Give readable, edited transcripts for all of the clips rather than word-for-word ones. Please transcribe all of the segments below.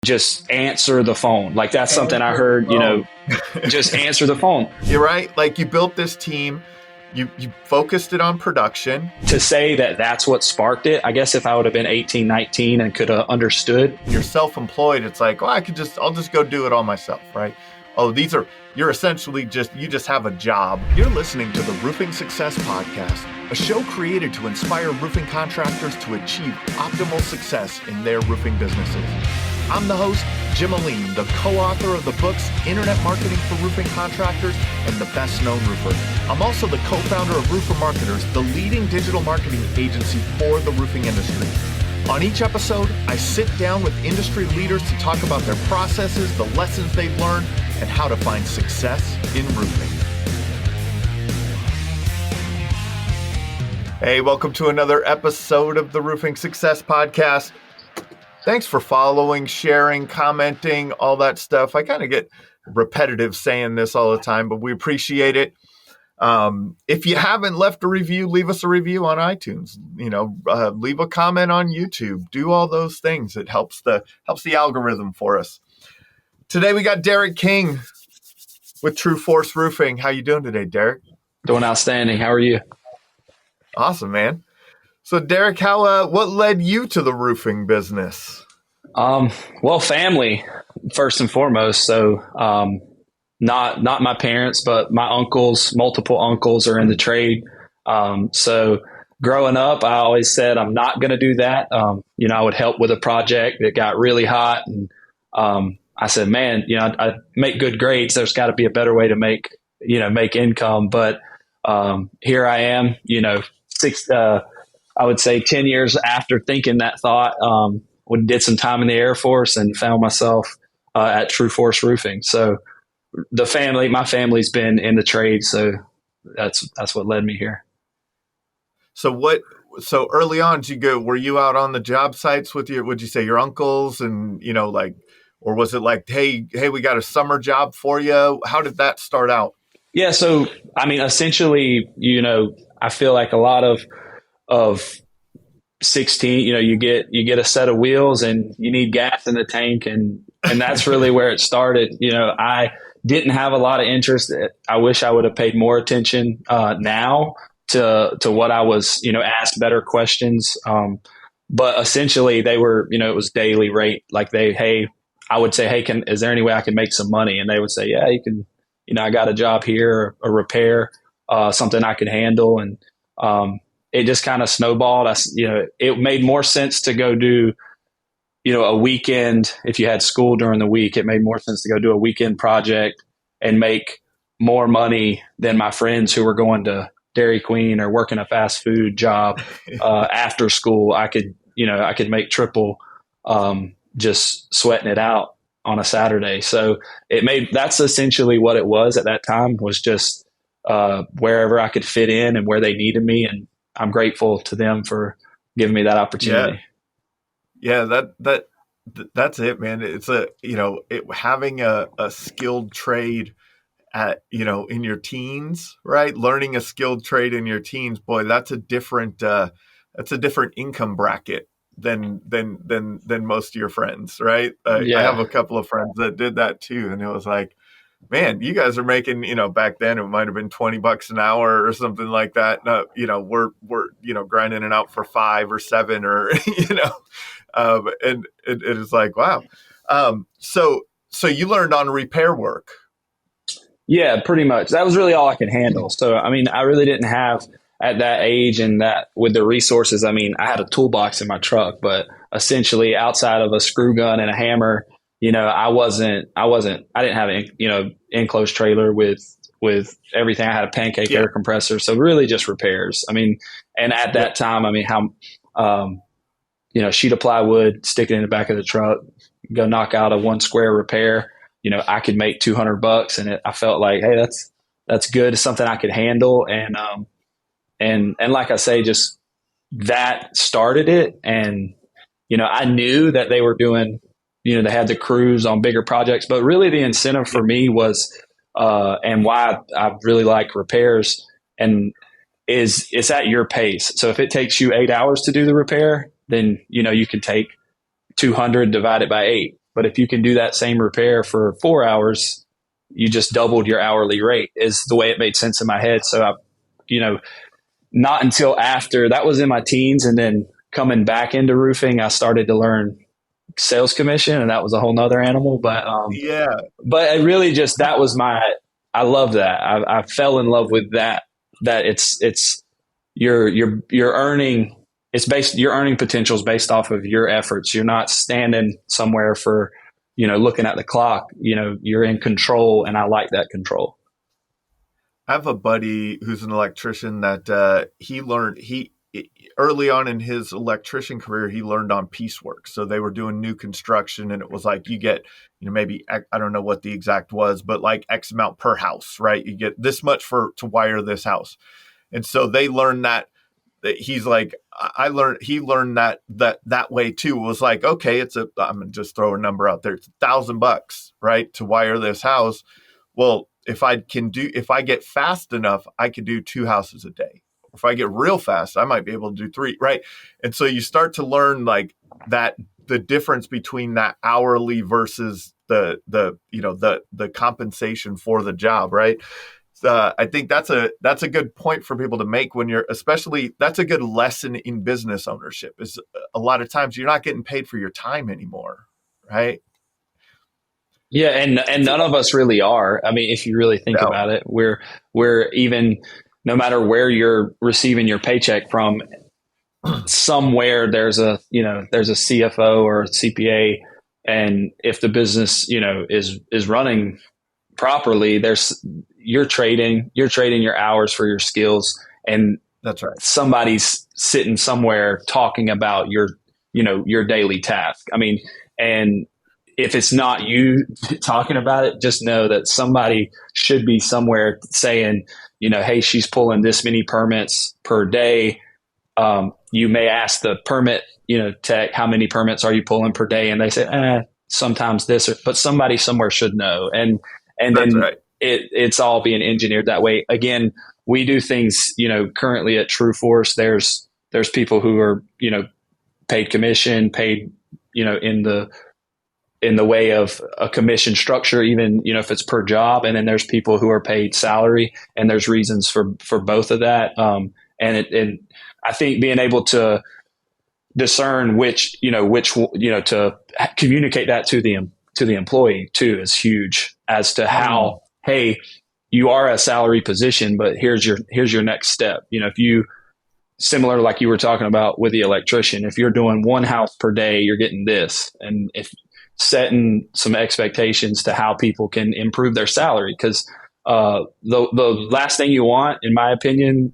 just answer the phone. Like that's something I heard, just answer the phone. You're right. Like you built this team, you focused it on production. To say that that's what sparked it, I guess if I would have been 18, 19 and could have understood. You're self-employed. It's like, well, I'll just go do it all myself, right? Oh, you're essentially you just have a job. You're listening to the Roofing Success Podcast, a show created to inspire roofing contractors to achieve optimal success in their roofing businesses. I'm the host, Jim Aline, the co-author of the books Internet Marketing for Roofing Contractors and The Best Known Roofer. I'm also the co-founder of Roofer Marketers, the leading digital marketing agency for the roofing industry. On each episode, I sit down with industry leaders to talk about their processes, the lessons they've learned, and how to find success in roofing. Hey, welcome to another episode of the Roofing Success Podcast. Thanks for following, sharing, commenting, all that stuff. I kind of get repetitive saying this all the time, but we appreciate it. If you haven't left a review, leave us a review on iTunes. Leave a comment on YouTube. Do all those things. It helps the algorithm for us. Today we got Derek King with True Force Roofing. How you doing today, Derek? Doing outstanding. How are you? Awesome, man. So, Derek, what led you to the roofing business? Well, family first and foremost. So, not my parents, but my uncles. Multiple uncles are in the trade. So, growing up, I always said I'm not going to do that. I would help with a project that got really hot, and I said, man, I make good grades. There's got to be a better way to make income. But here I am. I would say 10 years after thinking that thought, did some time in the Air Force and found myself at True Force Roofing. So my family's been in the trade. So that's what led me here. So early on, were you out on the job sites with would you say your uncles and, or was it like, hey, we got a summer job for you? How did that start out? Yeah. So, essentially, I feel like a lot of 16, you get a set of wheels and you need gas in the tank. And that's really where it started. I didn't have a lot of interest. I wish I would have paid more attention now to what I was, asked better questions. But essentially they were, it was daily rate. Like I would say, hey, is there any way I can make some money? And they would say, yeah, you can, I got a job here, a repair, something I could handle. And, it just kind of snowballed. It made more sense to go do, a weekend. If you had school during the week, it made more sense to go do a weekend project and make more money than my friends who were going to Dairy Queen or working a fast food job after school. I could make triple just sweating it out on a Saturday. So that's essentially what it was at that time, was just wherever I could fit in and where they needed me. And I'm grateful to them for giving me that opportunity. Yeah, that's it, man. It's having a skilled trade at, in your teens, right? Learning a skilled trade in your teens, boy, that's a different income bracket than most of your friends, right? I have a couple of friends that did that too. And it was like, man, you guys are making, back then it might have been $20 an hour or something like that. No, we're grinding it out for 5 or 7 or, and it is like, wow. So you learned on repair work. Yeah, pretty much. That was really all I could handle. So, I really didn't have at that age and that with the resources. I had a toolbox in my truck, but essentially outside of a screw gun and a hammer, I didn't have an, enclosed trailer with everything. I had a pancake air compressor. So really just repairs. And at that time, sheet of plywood, stick it in the back of the truck, go knock out a 1 square repair. I could make $200 and I felt like, hey, that's good. It's something I could handle. And like I say, just that started it. And, I knew that they were doing, they had the crews on bigger projects, but really the incentive for me was, and why I really like repairs and is it's at your pace. So if it takes you 8 hours to do the repair, then, you can take 200 divided by 8, But if you can do that same repair for 4 hours, you just doubled your hourly rate, is the way it made sense in my head. So I, you know, not until after that was in my teens, and then coming back into roofing, I started to learn sales commission, and that was a whole nother animal. Yeah. But it really just, that was my, I love that. I fell in love with that, that it's, you're earning, it's based, your earning potential is based off of your efforts. You're not standing somewhere for, looking at the clock, you're in control, and I like that control. I have a buddy who's an electrician that he early on in his electrician career, he learned on piecework. So they were doing new construction, and it was like you get, maybe, I don't know what the exact was, but like X amount per house, right? You get this much to wire this house. And so they learned that he's like, he learned that way too. It was like, okay, I'm going to just throw a number out there. It's $1,000, right, to wire this house. Well, if I get fast enough, I could do 2 houses a day. If I get real fast, I might be able to do 3, right? And so you start to learn like that, the difference between that hourly versus the compensation for the job, right? I think that's a good point for people to make when especially that's a good lesson in business ownership, is a lot of times you're not getting paid for your time anymore, right? Yeah, and none of us really are. I mean, if you really think about it, we're even, no matter where you're receiving your paycheck from, somewhere there's a CFO or a CPA, and if the business is running properly, you're trading your hours for your skills, and that's right. Somebody's sitting somewhere talking about your daily task. I mean, and if it's not you talking about it, just know that somebody should be somewhere saying, hey, she's pulling this many permits per day. You may ask the permit, tech, how many permits are you pulling per day? And they say, sometimes this, but somebody somewhere should know. And that's then right. It's all being engineered that way. Again, we do things, currently at True Force, there's people who are, paid commission, paid, in the way of a commission structure, even, if it's per job. And then there's people who are paid salary, and there's reasons for both of that. And I think being able to discern which to communicate that to the employee too is huge, as to how, hey, you are a salary position, but here's your next step. If you, similar like you were talking about with the electrician, if you're doing 1 house per day, you're getting this. And if setting some expectations to how people can improve their salary, because the last thing you want, in my opinion,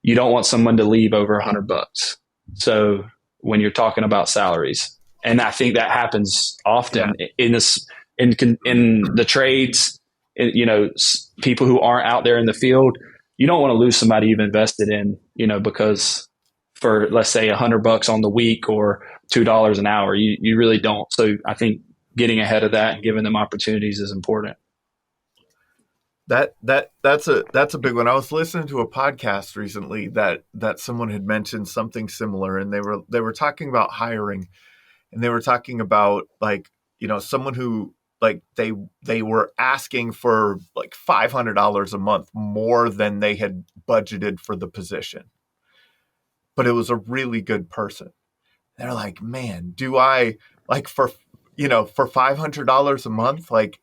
you don't want someone to leave over $100. So when you're talking about salaries, and I think that happens often in the trades, people who aren't out there in the field, you don't want to lose somebody you've invested in, because for, let's say, $100 on the week or $2 an hour, you really don't. So I think getting ahead of that and giving them opportunities is important. That's a big one. I was listening to a podcast recently that someone had mentioned something similar, and they were talking about hiring, and they were talking about like, someone who, like, they were asking for like $500 a month more than they had budgeted for the position, but it was a really good person. They're like, man, do I, like, for $500 a month, like,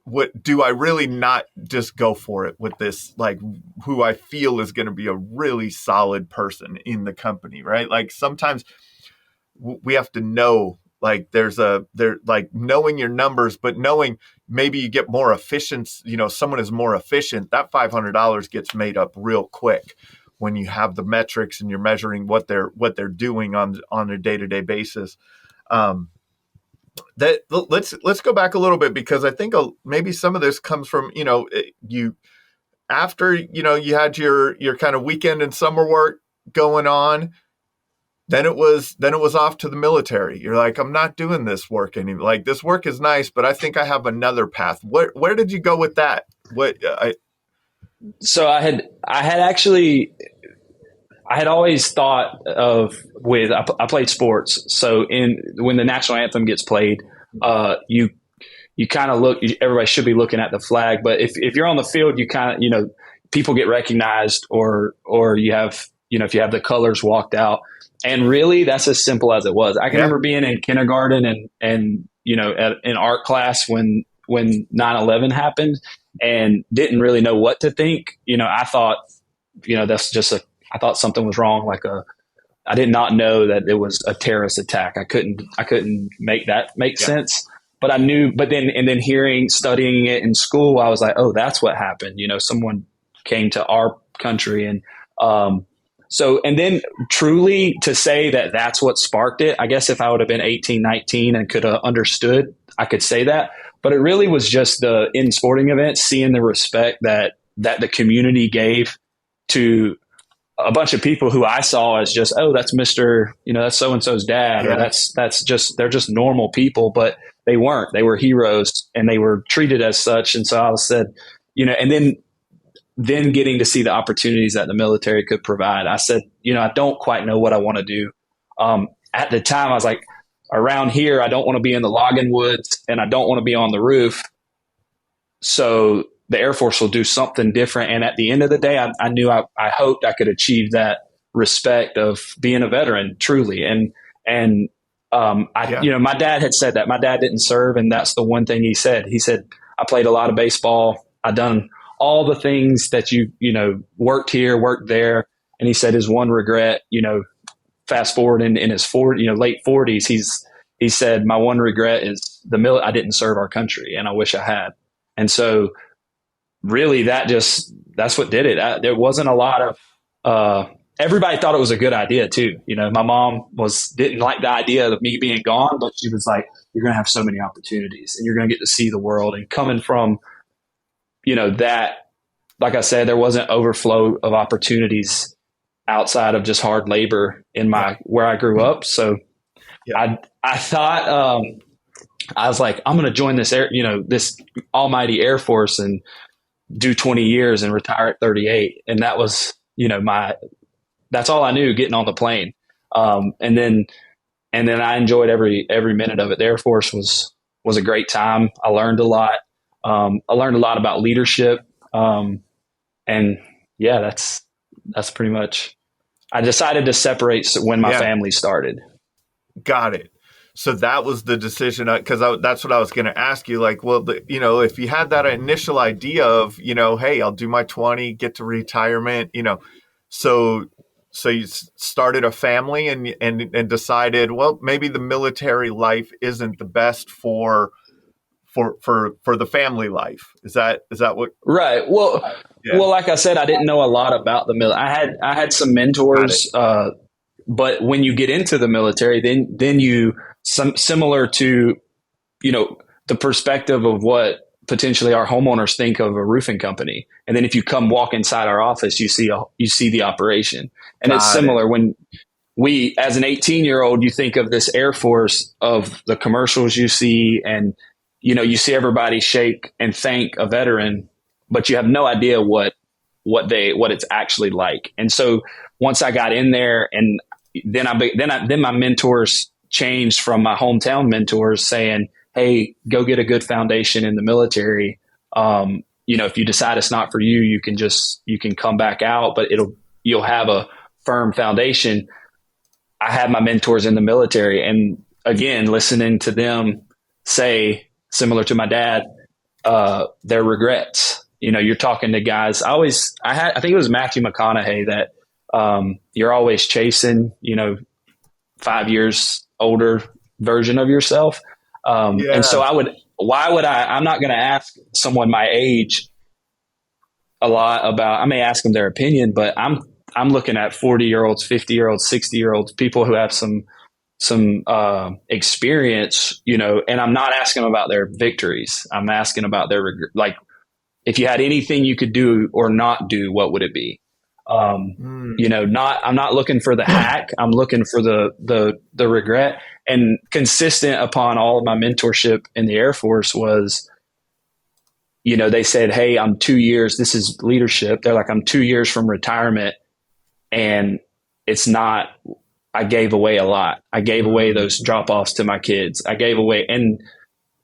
what do I really not just go for it with this, like, who I feel is going to be a really solid person in the company, right? Like, sometimes we have to know, like, like, knowing your numbers, but knowing maybe you get more efficient, someone is more efficient, that $500 gets made up real quick when you have the metrics and you're measuring what they're doing on a day-to-day basis. Let's go back a little bit, because I think maybe some of this comes from, you after, you had your kind of weekend and summer work going on, then it was off to the military. You're like, I'm not doing this work anymore. Like, this work is nice, but I think I have another path. Where did you go with that? So I had actually, I had always thought of I played sports. So when the national anthem gets played, you kind of everybody should be looking at the flag, but if you're on the field, you kind of, people get recognized, or you have, if you have the colors walked out. And really, that's as simple as it was. I can remember being in kindergarten and in art class when 9/11 happened, and didn't really know what to think. I thought, that's just I thought something was wrong. I did not know that it was a terrorist attack. I couldn't make that make sense. But I knew, but then studying it in school, I was like, oh, that's what happened. Someone came to our country. And and then truly to say that that's what sparked it, I guess if I would have been 18, 19 and could have understood, I could say that. But it really was just in sporting events, seeing the respect that the community gave to a bunch of people who I saw as just, oh, that's Mr., that's so-and-so's dad, or they're just normal people, but they weren't. They were heroes, and they were treated as such. And so I said, and then getting to see the opportunities that the military could provide, I said, I don't quite know what I want to do. At the time, I was like, around here, I don't want to be in the logging woods, and I don't want to be on the roof. So the Air Force will do something different. And at the end of the day, I knew I hoped I could achieve that respect of being a veteran truly. My dad had said that. My dad didn't serve, and that's the one thing he said. He said, I played a lot of baseball. I done all the things that worked here, worked there. And he said his one regret, fast forward in his late 40s, he said, my one regret is I didn't serve our country, and I wish I had. And so really that's what did it. There wasn't a lot of, everybody thought it was a good idea too. My mom didn't like the idea of me being gone, but she was like, you're going to have so many opportunities, and you're going to get to see the world. And coming from, that, like I said, there wasn't overflow of opportunities outside of just hard labor where I grew up. So I thought, I was like, I'm going to join this this almighty Air Force and do 20 years and retire at 38. And that was, that's all I knew getting on the plane. And then I enjoyed every minute of it. The Air Force was a great time. I learned a lot. I learned a lot about leadership. And yeah, that's pretty much, I decided to separate when my family started. Got it. So that was the decision, because that's what I was going to ask you. Like, well, if you had that initial idea of, hey, I'll do my 20, get to retirement, so you started a family and decided, well, maybe the military life isn't the best for the family life. Is that what? Right. Well, like I said, I didn't know a lot about the military. I had some mentors, but when you get into the military, then you similar to, the perspective of what potentially our homeowners think of a roofing company. And then if you come walk inside our office, you see the operation. And it's similar when we, as an 18-year-old, you think of this Air Force, of the commercials you see, and, you see everybody shake and thank a veteran, but you have no idea what it's actually like. And so once I got in there, and then my mentors changed from my hometown mentors saying, hey, go get a good foundation in the military. If you decide it's not for you, you can come back out, but you'll have a firm foundation. I had my mentors in the military, and again, listening to them say, similar to my dad, their regrets. You're talking to guys. I think it was Matthew McConaughey that you're always chasing, 5 years older version of yourself. And so I'm not going to ask someone my age a lot about, I may ask them their opinion, but I'm looking at 40-year-olds, 50-year-olds, 60-year-olds, people who have some experience, and I'm not asking them about their victories. I'm asking about their like, if you had anything you could do or not do, what would it be? I'm not looking for the hack. I'm looking for the regret. And consistent upon all of my mentorship in the Air Force was, they said, hey, I'm 2 years, this is leadership. They're like, I'm 2 years from retirement, and it's not, I gave away a lot. I gave away those drop offs to my kids. I gave away, and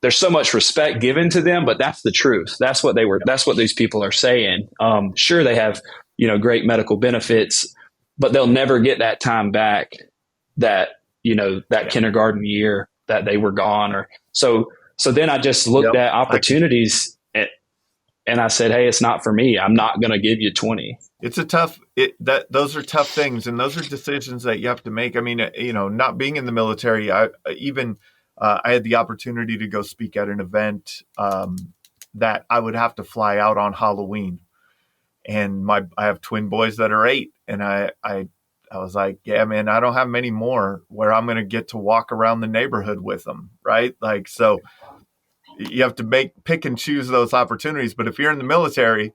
there's so much respect given to them, but that's the truth. That's what that's what these people are saying. Sure, they have, great medical benefits, but they'll never get that time back that, that kindergarten year that they were gone. So then I just looked at opportunities and I said, hey, it's not for me. I'm not going to give you 20. It's those are tough things, and those are decisions that you have to make. I mean, not being in the military, I had the opportunity to go speak at an event that I would have to fly out on Halloween, and I have twin boys that are 8, and I was like, yeah, man, I don't have many more where I'm going to get to walk around the neighborhood with them, right? Like, so you have to pick and choose those opportunities. But if you're in the military,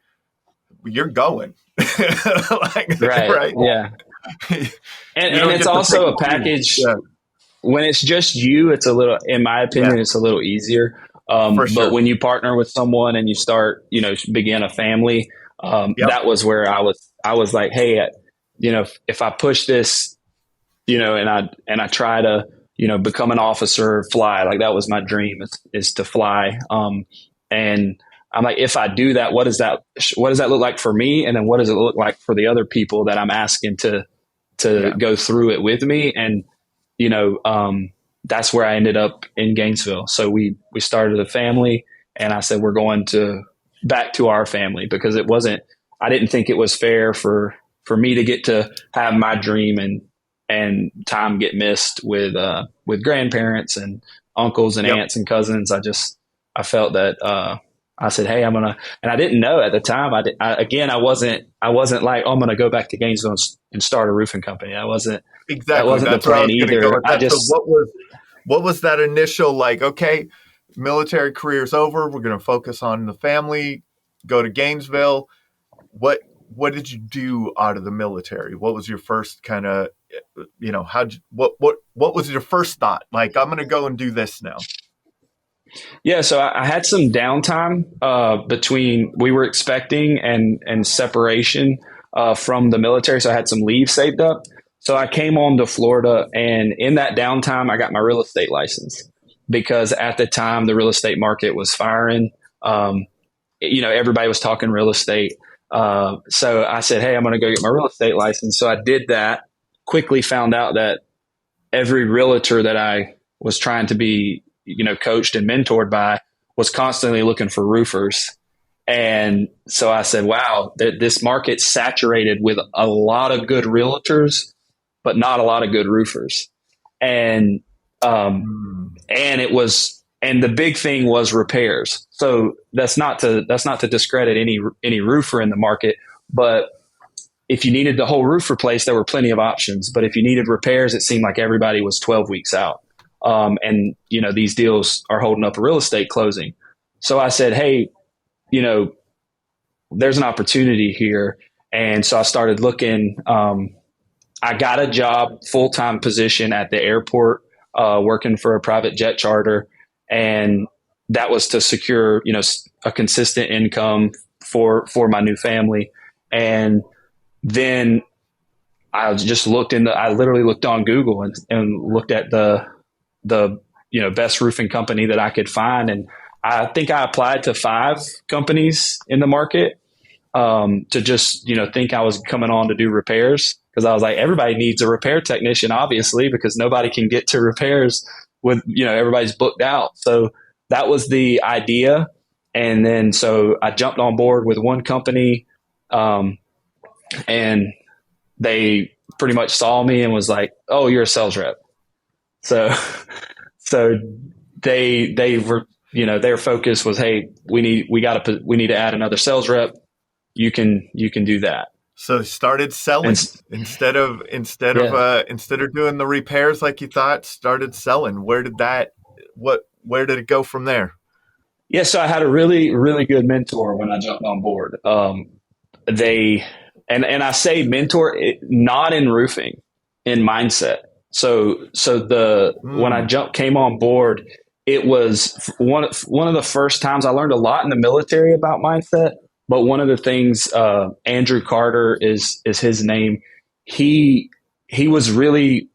you're going. Right. Yeah. and it's also a package. Yeah. When it's just you, it's a little, in my opinion, it's a little easier. Sure. But when you partner with someone and you start, begin a family, that was where I was like, hey, if I push this, and I try to, become an officer, fly, like that was my dream is to fly. And I'm like, if I do that, what does that look like for me? And then what does it look like for the other people that I'm asking to go through it with me? And, that's where I ended up in Gainesville. So we started a family, and I said, we're going back to our family, because I didn't think it was fair for me to get to have my dream and time get missed with grandparents and uncles and aunts and cousins. I felt that, I said, hey, and I didn't know at the time. I wasn't like, oh, I'm going to go back to Gainesville and start a roofing company. That wasn't the plan either. What was that initial, like, okay, military career's over. We're going to focus on the family, go to Gainesville. What did you do out of the military? What was your first kind of, what was your first thought? Like, I'm going to go and do this now. Yeah, so I had some downtime between we were expecting and separation from the military. So I had some leave saved up. So I came on to Florida, and in that downtime, I got my real estate license, because at the time the real estate market was firing. Everybody was talking real estate. So I said, hey, I'm going to go get my real estate license. So I did that, quickly found out that every realtor that I was trying to be coached and mentored by was constantly looking for roofers. And so I said, wow, this market's saturated with a lot of good realtors, but not a lot of good roofers. And the big thing was repairs. So that's not to discredit any roofer in the market, but if you needed the whole roof replaced, there were plenty of options. But if you needed repairs, it seemed like everybody was 12 weeks out. And these deals are holding up a real estate closing. So I said, hey, there's an opportunity here. And so I started looking. I got a job, full-time position at the airport, working for a private jet charter. And that was to secure, a consistent income for my new family. And then I just I literally looked on Google and looked at the best roofing company that I could find. And I think I applied to 5 companies in the market, to just, think I was coming on to do repairs. Cause I was like, everybody needs a repair technician, obviously, because nobody can get to repairs with, everybody's booked out. So that was the idea. And then, so I jumped on board with one company, and they pretty much saw me and was like, oh, you're a sales rep. So they were, their focus was, hey, we need to add another sales rep. You can do that. So started selling instead of doing the repairs like you thought. Started selling. Where did it go from there? Yeah, so I had a really, really good mentor when I jumped on board. And I say mentor, not in roofing, in mindset. So when I came on board, it was one of the first times I learned a lot in the military about mindset. But one of the things, Andrew Carter is his name. He he was really,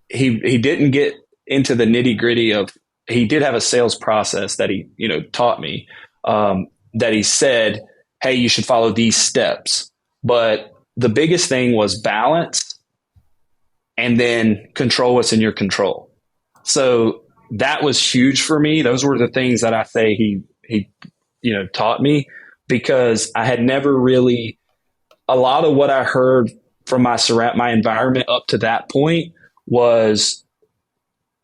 he didn't get into the nitty gritty of, he did have a sales process that he, taught me, that he said, hey, you should follow these steps. But the biggest thing was balance and then control what's in your control. So that was huge for me. Those were the things that I say he taught me, because I had never really, a lot of what I heard from my environment up to that point was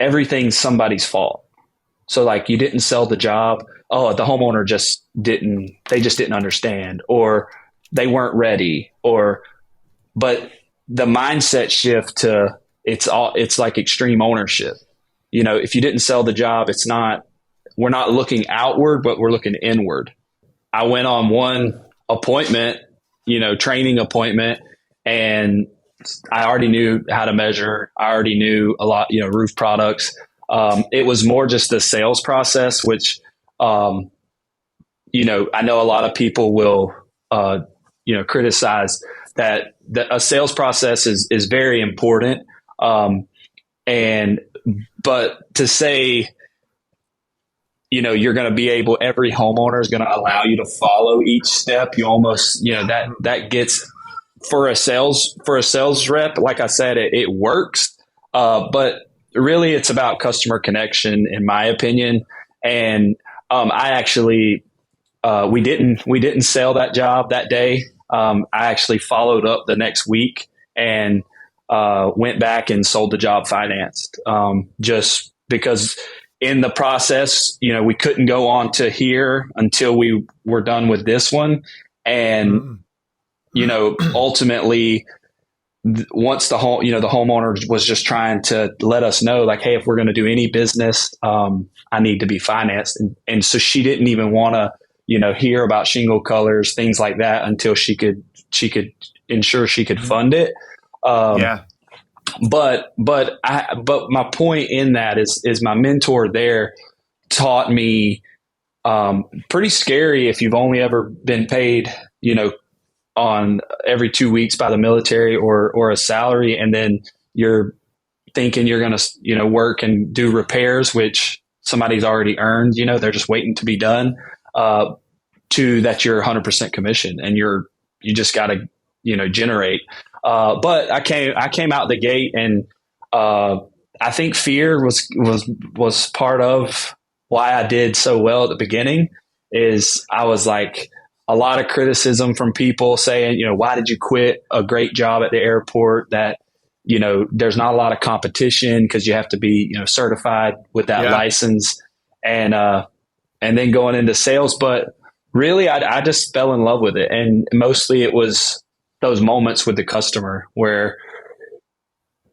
everything's somebody's fault. So like, you didn't sell the job. Oh, the homeowner just didn't understand, or they weren't ready, but the mindset shift to it's like extreme ownership. If you didn't sell the job, we're not looking outward, but we're looking inward. I went on one appointment, training appointment, and I already knew how to measure. I already knew a lot, roof products. It was more just the sales process, which, I know a lot of people will, criticize that a sales process is very important. But to say, you're going to be able, every homeowner is going to allow you to follow each step. You almost, that gets, for a sales rep, like I said, it works. But really it's about customer connection, in my opinion. And, I actually, we didn't sell that job that day. I actually followed up the next week and, went back and sold the job financed, just because in the process, we couldn't go on to here until we were done with this one. And, ultimately, once the homeowner was just trying to let us know, like, hey, if we're going to do any business, I need to be financed. And so she didn't even want to, hear about shingle colors, things like that, until she could ensure she could fund it. Yeah. But my point in that is my mentor there taught me, pretty scary if you've only ever been paid, on every 2 weeks by the military or a salary. And then you're thinking you're going to, work and do repairs, which somebody's already earned, they're just waiting to be done, to that you're 100% commission and you just got to, generate. But I came out the gate, and I think fear was part of why I did so well at the beginning. Is I was like, a lot of criticism from people saying, why did you quit a great job at the airport that, there's not a lot of competition because you have to be, certified with that license, and then going into sales. But really, I just fell in love with it. And mostly it was those moments with the customer where,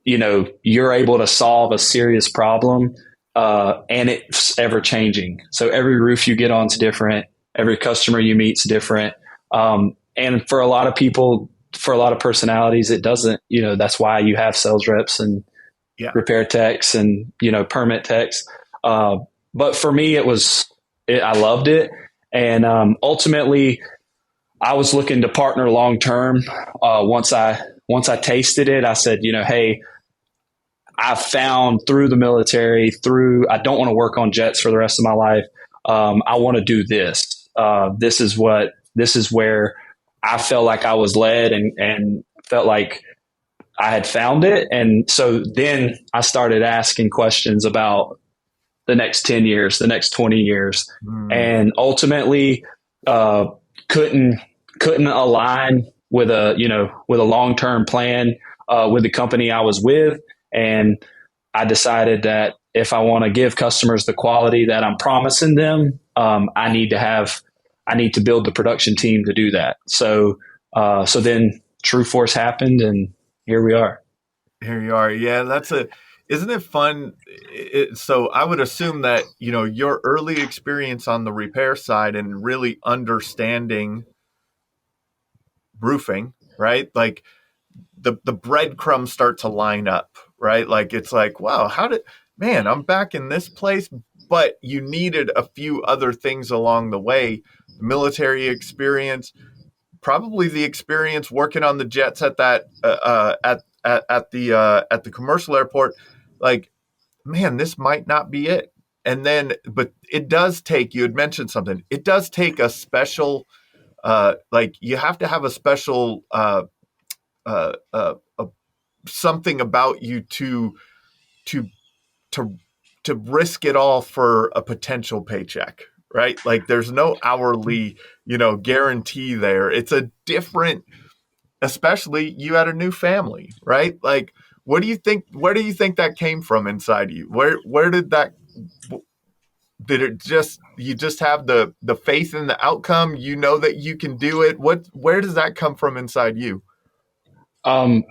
you're able to solve a serious problem, and it's ever changing. So every roof you get on is different. Every customer you meet is different. And for a lot of people, for a lot of personalities, it doesn't, that's why you have sales reps and repair techs and, permit techs. But for me, I loved it. And, ultimately I was looking to partner long-term. Once I tasted it, I said, hey, I found through the military, I don't want to work on jets for the rest of my life. I want to do this. This is where I felt like I was led and felt like I had found it. And so then I started asking questions about the next 10 years, the next 20 years, and ultimately, couldn't align with a long-term plan, with the company I was with. And I decided that if I want to give customers the quality that I'm promising them, I need to build the production team to do that. So then True Force happened, and here we are. Here you are. Yeah, isn't it fun? So I would assume that, your early experience on the repair side and really understanding roofing, right? Like the breadcrumbs start to line up, right? Like, it's like, wow, I'm back in this place, but you needed a few other things along the way. Military experience, probably the experience working on the jets at that at the commercial airport, like, man, this might not be it. And then, but it does take, you had mentioned something, it does take a special, like you have to have a special, uh, uh, uh, something about you to, to, to risk it all for a potential paycheck, right? Like there's no hourly, guarantee there. It's a different, especially you had a new family, right? Like, what do you think? Where do you think that came from inside you? Where did it just, you just have the faith in the outcome? You know that you can do it. Where does that come from inside you? Um,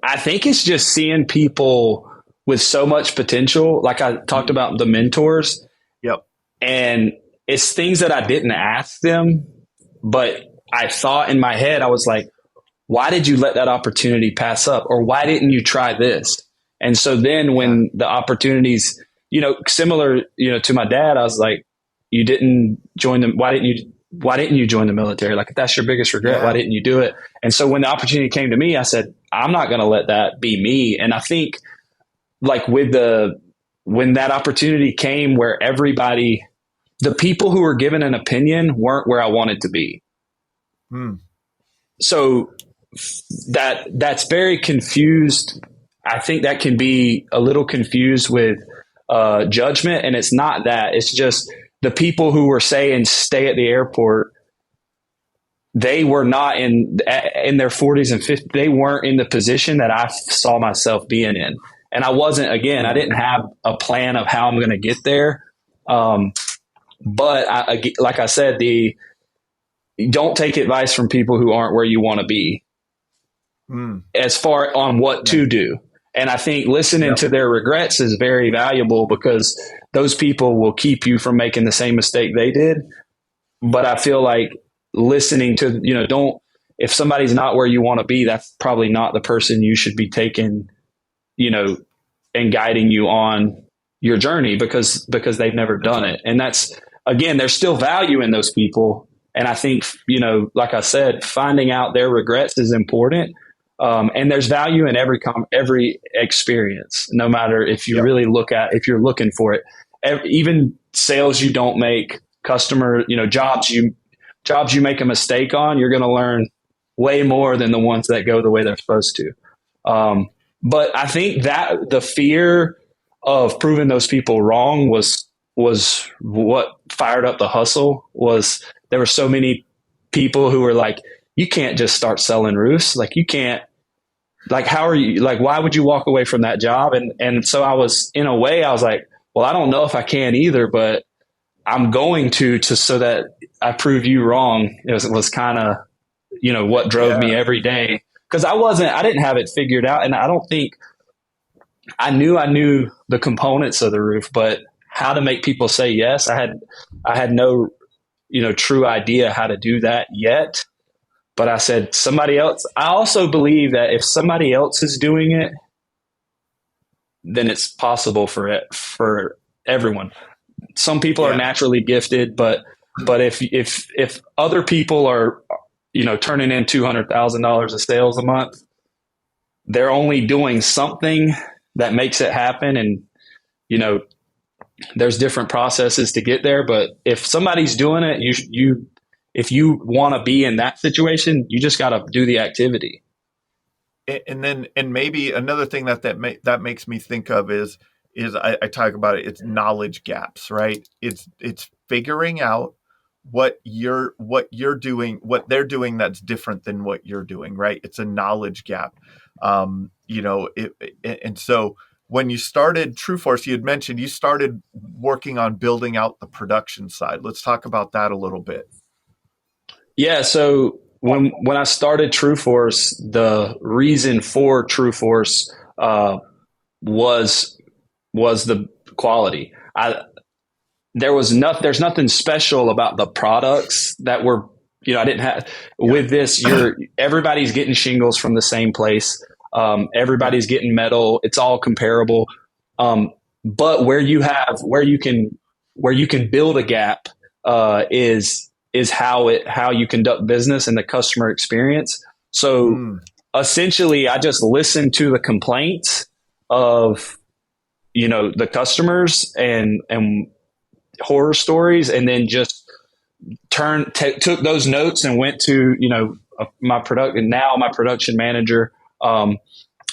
I think it's just seeing people with so much potential. Like I talked about the mentors, Yep. and it's things that I didn't ask them, but I thought in my head, I was like, why did you let that opportunity pass up? Or why didn't you try this? And so then when the opportunities, similar, to my dad, I was like, you didn't join them. Why didn't you join the military? Like, if that's your biggest regret, why didn't you do it? And so when the opportunity came to me, I said, I'm not going to let that be me. And I think like when that opportunity came where the people who were given an opinion weren't where I wanted to be. So that's very confused. I think that can be a little confused with judgment. And it's not that. It's just the people who were saying stay at the airport, they were not in their 40s and 50s. They weren't in the position that I saw myself being in. And I wasn't, again, I didn't have a plan of how I'm going to get there. But like I said, don't take advice from people who aren't where you want to be as far on what to do. And I think listening to their regrets is very valuable because those people will keep you from making the same mistake they did. But I feel like listening to, if somebody's not where you want to be, that's probably not the person you should be taking, and guiding you on your journey because they've never done it. And that's, again, there's still value in those people. And I think, like I said, finding out their regrets is important. And there's value in every experience, no matter if you really if you're looking for it. Even sales you don't make, customer, jobs you make a mistake on, you're going to learn way more than the ones that go the way they're supposed to. But I think that the fear of proving those people wrong was what fired up the hustle. Was there were so many people who were like, you can't just start selling roofs. Like you can't, like, how are you, like, why would you walk away from that job? And so I was, in a way, I was like, well, I don't know if I can either, but I'm going to so that I prove you wrong. It was kind of, what drove me every day. Cause I didn't have it figured out. And I don't think I knew the components of the roof, but how to make people say yes. I had no, true idea how to do that yet. But I said, somebody else. I also believe that if somebody else is doing it, then it's possible for everyone. Some people are naturally gifted, but if other people are, turning in $200,000 of sales a month, they're only doing something that makes it happen. And, there's different processes to get there. But if somebody's doing it, if you want to be in that situation, you just got to do the activity. And maybe another thing that makes me think of is I talk about it. It's knowledge gaps, right? It's figuring out what you're doing, what they're doing that's different than what you're doing, right? It's a knowledge gap. And so when you started TrueForce, you had mentioned you started working on building out the production side. Let's talk about that a little bit. Yeah. So when I started TrueForce, the reason for TrueForce was the quality. There's nothing special about the products that were, I didn't have with this. Everybody's getting shingles from the same place. Everybody's getting metal. It's all comparable. But where you can build a gap is how you conduct business and the customer experience. So essentially I just listened to the complaints of, the customers and horror stories, and then just took those notes and went to, my production manager.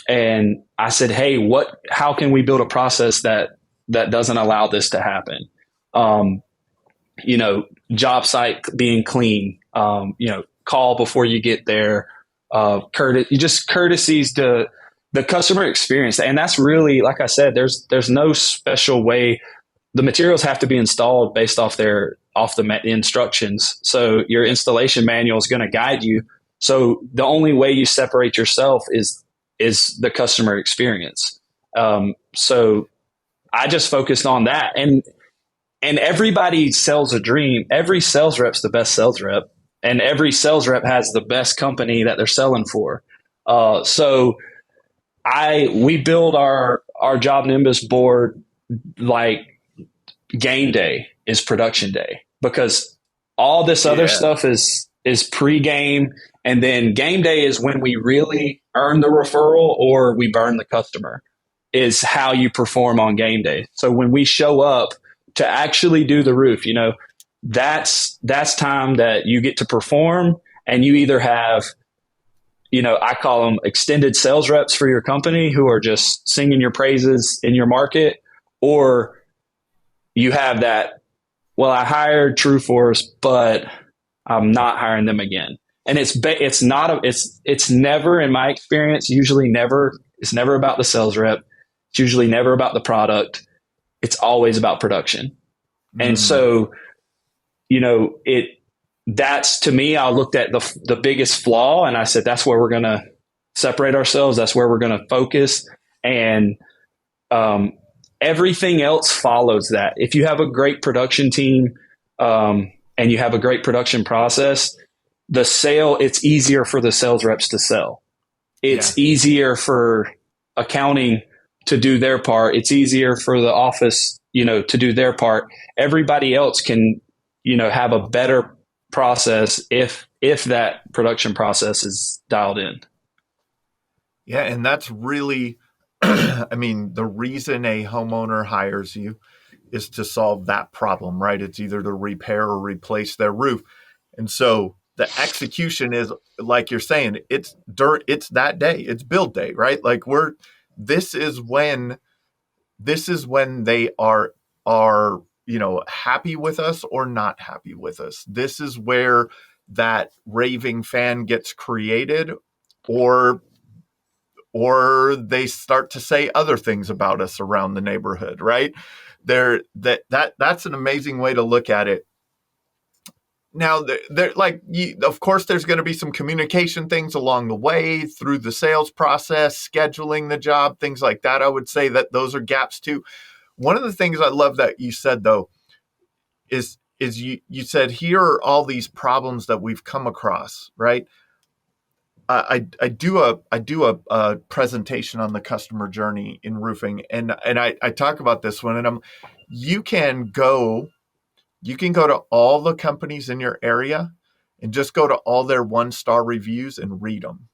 And I said, hey, how can we build a process that doesn't allow this to happen? Job site being clean, call before you get there, courtesies to the customer experience. And that's really, like I said, there's no special way. The materials have to be installed based off the instructions. So your installation manual is going to guide you. So the only way you separate yourself is the customer experience. So I just focused on that, and everybody sells a dream. Every sales rep's the best sales rep, and every sales rep has the best company that they're selling for. So we build our Job Nimbus board like game day is production day, because all this other stuff is pre-game, and then game day is when we really earn the referral or we burn the customer, is how you perform on game day. So when we show up to actually do the roof, that's time that you get to perform, and you either have, I call them extended sales reps for your company who are just singing your praises in your market, or you have that, well, I hired TrueForce, but I'm not hiring them again. And it's never, in my experience, it's never about the sales rep. It's usually never about the product. It's always about production. And so, that's, to me, I looked at the biggest flaw, and I said, that's where we're going to separate ourselves. That's where we're going to focus. And, everything else follows that. If you have a great production team, and you have a great production process, it's easier for the sales reps to sell. It's easier for accounting to do their part. It's easier for the office, to do their part. Everybody else can, have a better process if that production process is dialed in. Yeah. And that's really, the reason a homeowner hires you is to solve that problem, right? It's either to repair or replace their roof. And so the execution is, like you're saying, it's that day, it's build day, right? Like this is when they are happy with us or not happy with us. This is where that raving fan gets created, or they start to say other things about us around the neighborhood, right? That's an amazing way to look at it. Now, of course, there's going to be some communication things along the way through the sales process, scheduling the job, things like that. I would say that those are gaps too. One of the things I love that you said, though, is you said, here are all these problems that we've come across, right? I do a presentation on the customer journey in roofing, and I talk about this one, and you can go to all the companies in your area and just go to all their 1-star reviews and read them,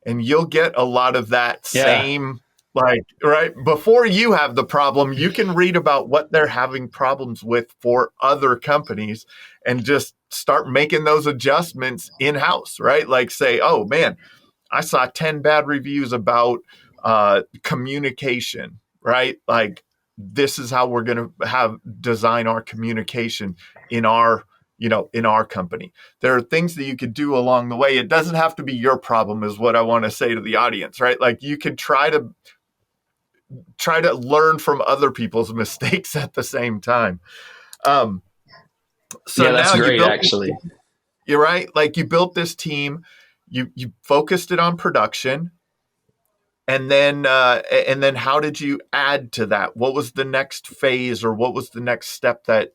and you'll get a lot of that same, right before you have the problem. You can read about what they're having problems with for other companies and just start making those adjustments in-house, right? Like say, oh man, I saw 10 bad reviews about communication, right? Like, this is how we're going to design our communication in our company. There are things that you could do along the way. It doesn't have to be your problem, is what I want to say to the audience, right? Like, you can try to learn from other people's mistakes at the same time. So yeah, that's now great, actually. You're right. Like, you built this team, you focused it on production, and then how did you add to that? What was the next phase, or what was the next step that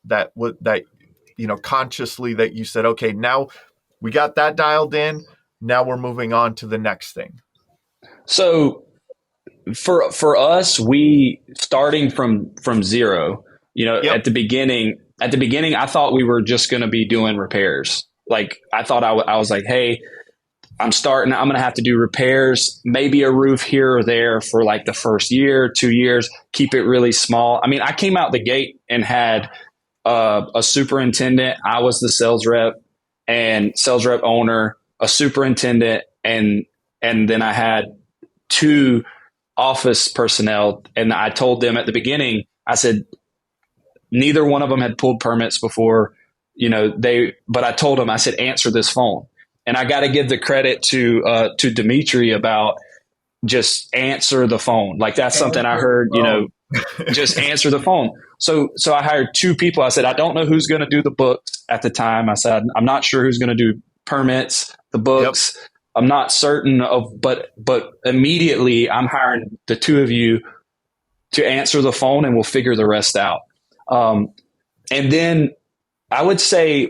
consciously that you said, okay, now we got that dialed in, now we're moving on to the next thing? So for us, we starting from zero, at the beginning, I thought we were just going to be doing repairs. Like, I thought I was like, hey, I'm going to have to do repairs, maybe a roof here or there for like the first year, 2 years, keep it really small. I mean, I came out the gate and had a superintendent. I was the sales rep and sales rep owner, a superintendent, and then I had two office personnel. And I told them at the beginning, I said, neither one of them had pulled permits before, but I told them, I said, answer this phone. And I got to give the credit to Dimitri about just answer the phone. Like that's something I heard, just answer the phone. So I hired two people. I said, I don't know who's going to do the books at the time. I said, I'm not sure who's going to do permits, the books. Yep. I'm not certain of, but immediately I'm hiring the two of you to answer the phone and we'll figure the rest out. And then I would say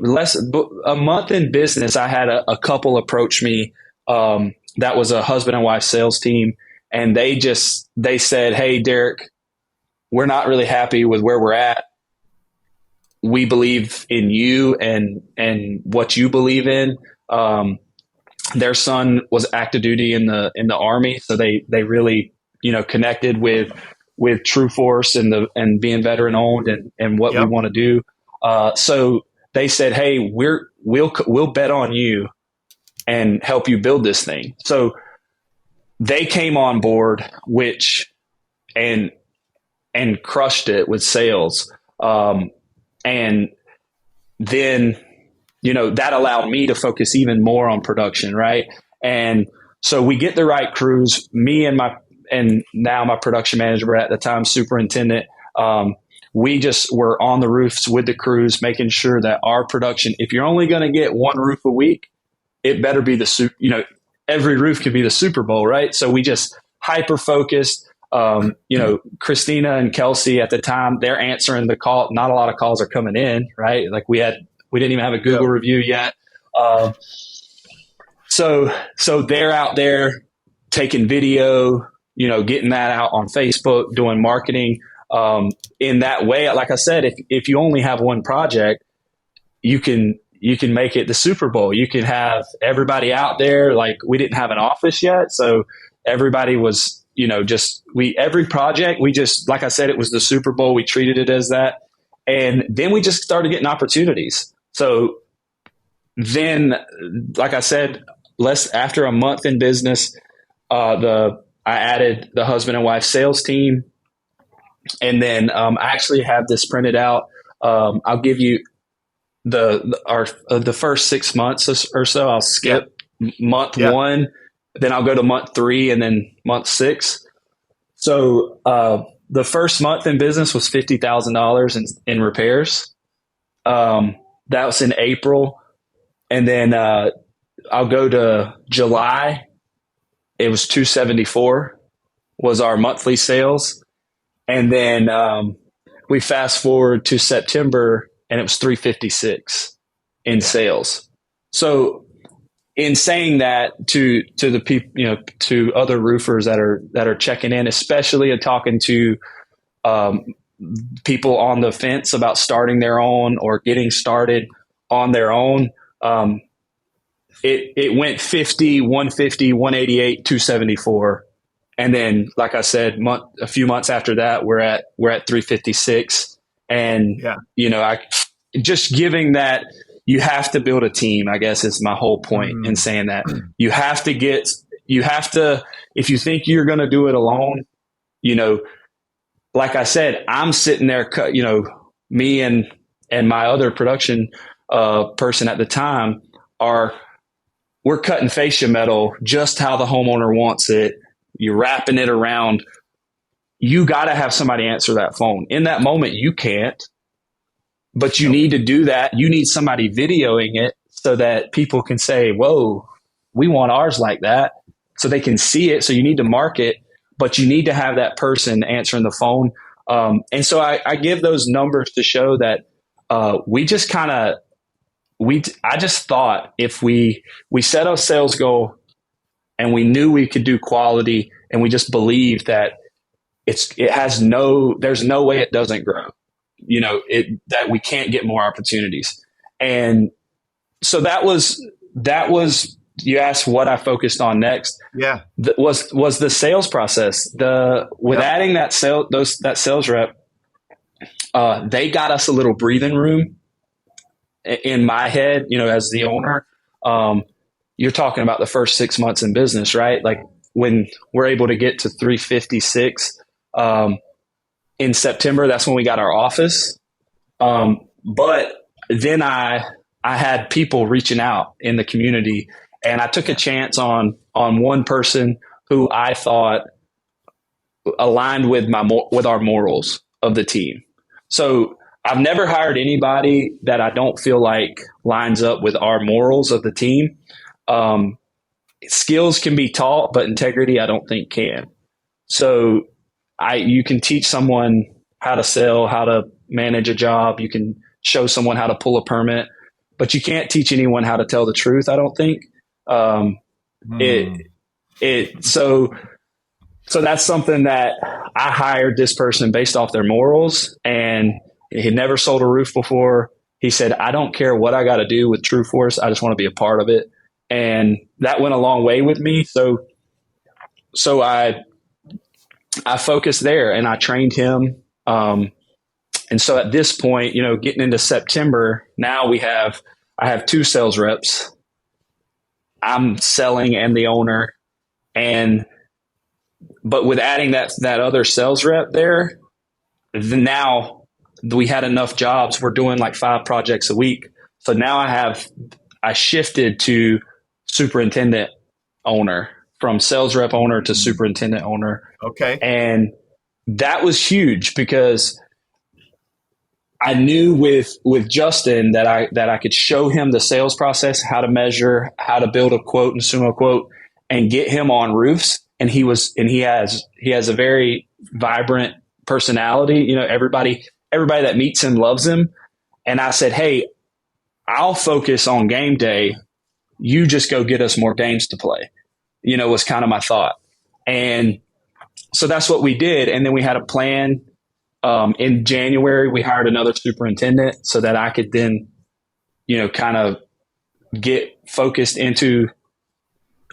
a month in business, I had a couple approach me. That was a husband and wife sales team. And they said, hey, Derek, we're not really happy with where we're at. We believe in you and what you believe in. Their son was active duty in the Army. So they really, connected with True Force and being veteran owned and what we want to do. So they said, hey, we'll bet on you and help you build this thing. So they came on board, and crushed it with sales. And then, that allowed me to focus even more on production. Right. And so we get the right crews, me and now my production manager at the time, superintendent. We just were on the roofs with the crews, making sure that our production, if you're only going to get one roof a week, it better be every roof could be the Super Bowl. Right. So we just hyper focused. Christina and Kelsey at the time, they're answering the call. Not a lot of calls are coming in, right? Like we didn't even have a Google review yet. So they're out there taking video, getting that out on Facebook, doing marketing. In that way, like I said, if you only have one project, you can make it the Super Bowl. You can have everybody out there. Like we didn't have an office yet. So everybody was, every project, like I said, it was the Super Bowl. We treated it as that. And then we just started getting opportunities. So then, like I said, after a month in business, I added the husband and wife sales team. And then I actually have this printed out. I'll give you the first 6 months or so. I'll skip month one, then I'll go to month 3 and then month 6. So the first month in business was $50,000 in repairs. That was in April. And then I'll go to July. It was 274 was our monthly sales. And then we fast forward to September and it was 356 in sales. So in saying that to the people, to other roofers that are checking in, especially and talking to people on the fence about starting their own or getting started on their own, it went 50, 150, 188, 274. And then, like I said, a few months after that, we're at 356. And, I just giving that, you have to build a team, I guess is my whole point in saying that. You have to, if you think you're going to do it alone, like I said, I'm sitting there, me and my other production person at the time we're cutting fascia metal just how the homeowner wants it. You're wrapping it around. You got to have somebody answer that phone. In that moment, you can't, but you need to do that. You need somebody videoing it so that people can say, whoa, we want ours like that, so they can see it. So you need to mark it, but you need to have that person answering the phone. And so I give those numbers to show that I just thought if we set a sales goal and we knew we could do quality and we just believed that there's no way it doesn't grow, that we can't get more opportunities. And so that was you asked what I focused on next. Yeah. Was the sales process. With adding that sales rep, they got us a little breathing room in my head, as the owner. You're talking about the first 6 months in business, right? Like when we're able to get to 356 in September, that's when we got our office. But then I had people reaching out in the community, and I took a chance on one person who I thought aligned with our morals of the team. So I've never hired anybody that I don't feel like lines up with our morals of the team. Skills can be taught, but integrity, I don't think can. So you can teach someone how to sell, how to manage a job. You can show someone how to pull a permit, but you can't teach anyone how to tell the truth, I don't think. So that's something that I hired this person based off their morals, and he had never sold a roof before. He said, I don't care what I got to do with True Force. I just want to be a part of it. And that went a long way with me. So I focused there and I trained him. And so at this point, getting into September, now I have 2 sales reps. I'm selling and the owner. But with adding that other sales rep there, now we had enough jobs. We're doing like 5 projects a week. So now I shifted to superintendent owner, from sales rep owner to superintendent owner. Okay. And that was huge because I knew with Justin that I could show him the sales process, how to measure, how to build a quote and sumo quote, and get him on roofs. And he has a very vibrant personality. Everybody that meets him loves him. And I said, hey, I'll focus on game day. You just go get us more games to play, was kind of my thought. And so that's what we did. And then we had a plan. In January, we hired another superintendent so that I could then, kind of get focused into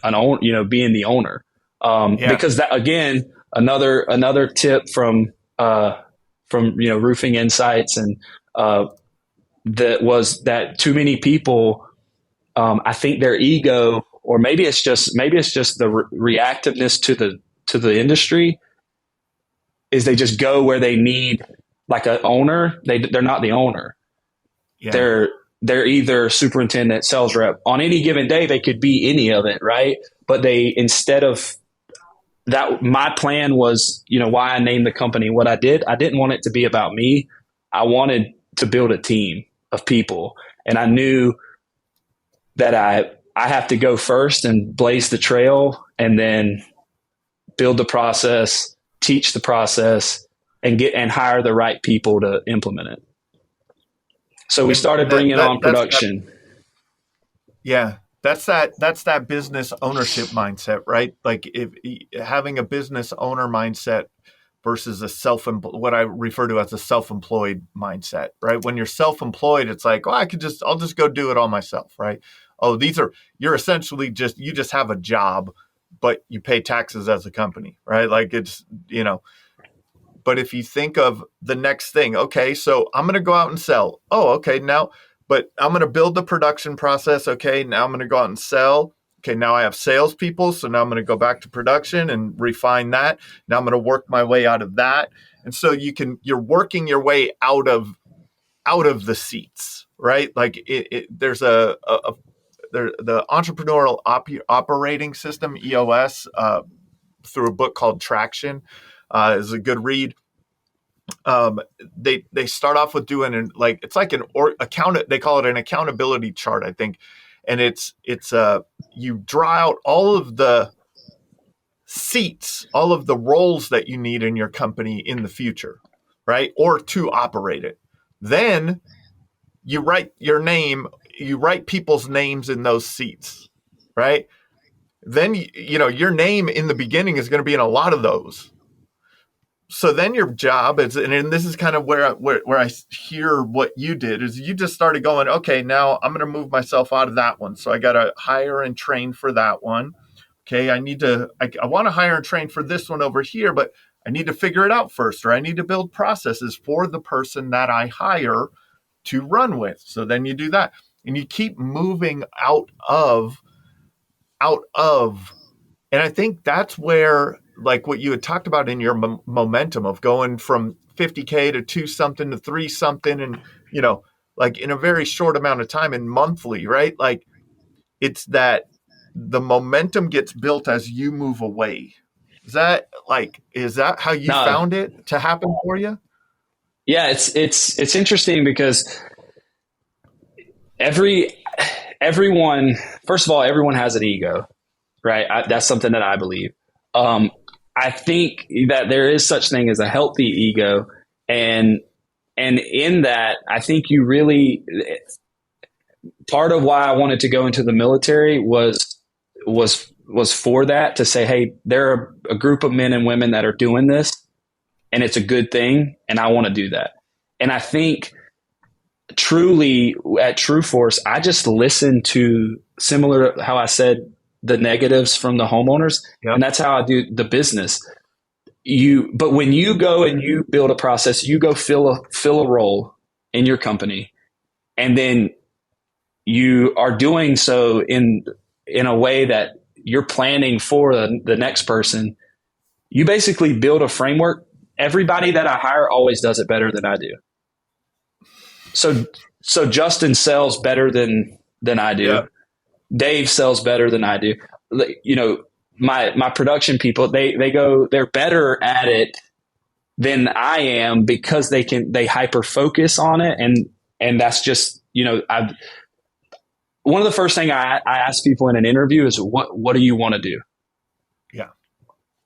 being the owner. Because that, again, another tip from Roofing Insights, and that was that too many people, I think their ego, or maybe it's just the reactiveness to the industry, is they just go where they need, like an owner. They're not the owner. Yeah. They're either superintendent, sales rep. On any given day, they could be any of it, right? But instead of that, my plan was, why I named the company what I did. I didn't want it to be about me. I wanted to build a team of people, and I knew that I have to go first and blaze the trail, and then build the process, teach the process, and hire the right people to implement it. So we started bringing on production. That's that business ownership mindset, right? Like if having a business owner mindset versus what I refer to as a self-employed mindset, right? When you're self-employed, it's like, I'll just go do it all myself, right? You're essentially you just have a job, but you pay taxes as a company, right? Like it's, but if you think of the next thing, okay, so I'm going to go out and sell. Oh, okay, now, but I'm going to build the production process. Okay, now I'm going to go out and sell. Okay, now I have salespeople, so now I'm going to go back to production and refine that. Now I'm going to work my way out of that, and so you're working your way out of the seats, right? Like there's the entrepreneurial operating system, EOS, through a book called Traction, is a good read. They start off with doing they call it an accountability chart, I think. And it's you draw out all of the seats, all of the roles that you need in your company in the future, right? Or to operate it. Then you write you write people's names in those seats, right? Then, your name in the beginning is going to be in a lot of those. so then your job is, and this is kind of where I hear what you did, is you just started going, okay, now I'm going to move myself out of that one. So I got to hire and train for that one. Okay, I want to hire and train for this one over here, but I need to figure it out first, or I need to build processes for the person that I hire to run with. So then you do that, and you keep moving out of, and I think that's where, like what you had talked about in your momentum of going from 50K to 2 something to 3 something, and like in a very short amount of time and monthly, right? Like it's that the momentum gets built as you move away. Is that how you No, found it to happen for you? yeah, it's interesting because every everyone, first of all, everyone has an ego, right? That's something that I believe. Um, I think that there is such thing as a healthy ego, and in that, I think you really, part of why I wanted to go into the military was for that, to say, hey, there are a group of men and women that are doing this, and it's a good thing, and I want to do that. And I think truly at True Force, I just listen to, similar to how I said, the negatives from the homeowners, Yep. and that's how I do the business. But when you go and you build a process, you go fill a role in your company, and then you are doing so in a way that you're planning for the next person. You basically build a framework. Everybody that I hire always does it better than I do. So Justin sells better than I do. Yep. Dave sells better than I do. My production people, they're better at it than I am, because they hyper focus on it, and that's just, one of the first thing I ask people in an interview is, what do you want to do? Yeah.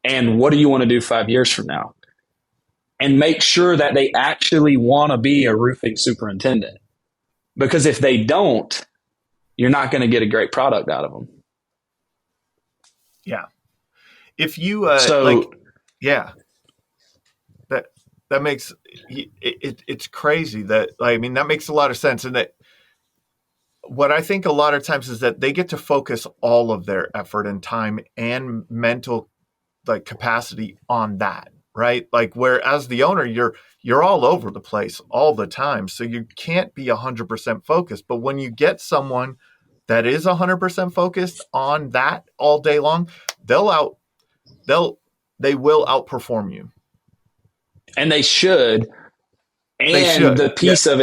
And what do you want to do 5 years from now? And make sure that they actually want to be a roofing superintendent, because if they don't, you're not going to get a great product out of them. Yeah. If you yeah, that makes it's crazy that, I mean, that makes a lot of sense. And that, what I think a lot of times is that they get to focus all of their effort and time and mental capacity on that, right? Like, where as the owner, you're all over the place all the time, so you can't be 100% focused. But when you get someone that is 100% focused on that all day long, they will outperform you. And they should. And They should. the piece of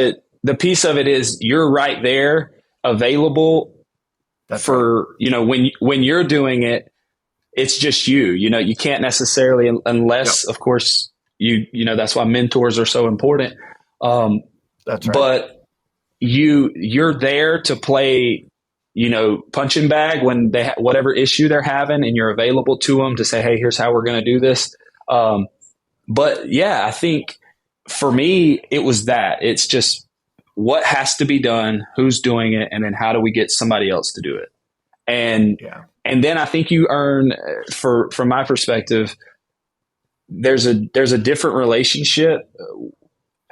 it is, you're right there available. That's for right. When you're doing it, it's just you can't necessarily, unless of course that's why mentors are so important. That's right. But you're there to play punching bag when they whatever issue they're having, and you're available to them to say, hey, here's how we're going to do this. But yeah, I think for me, it was that. It's just, what has to be done, who's doing it, and then how do we get somebody else to do it? And then I think you earn, from my perspective, there's a different relationship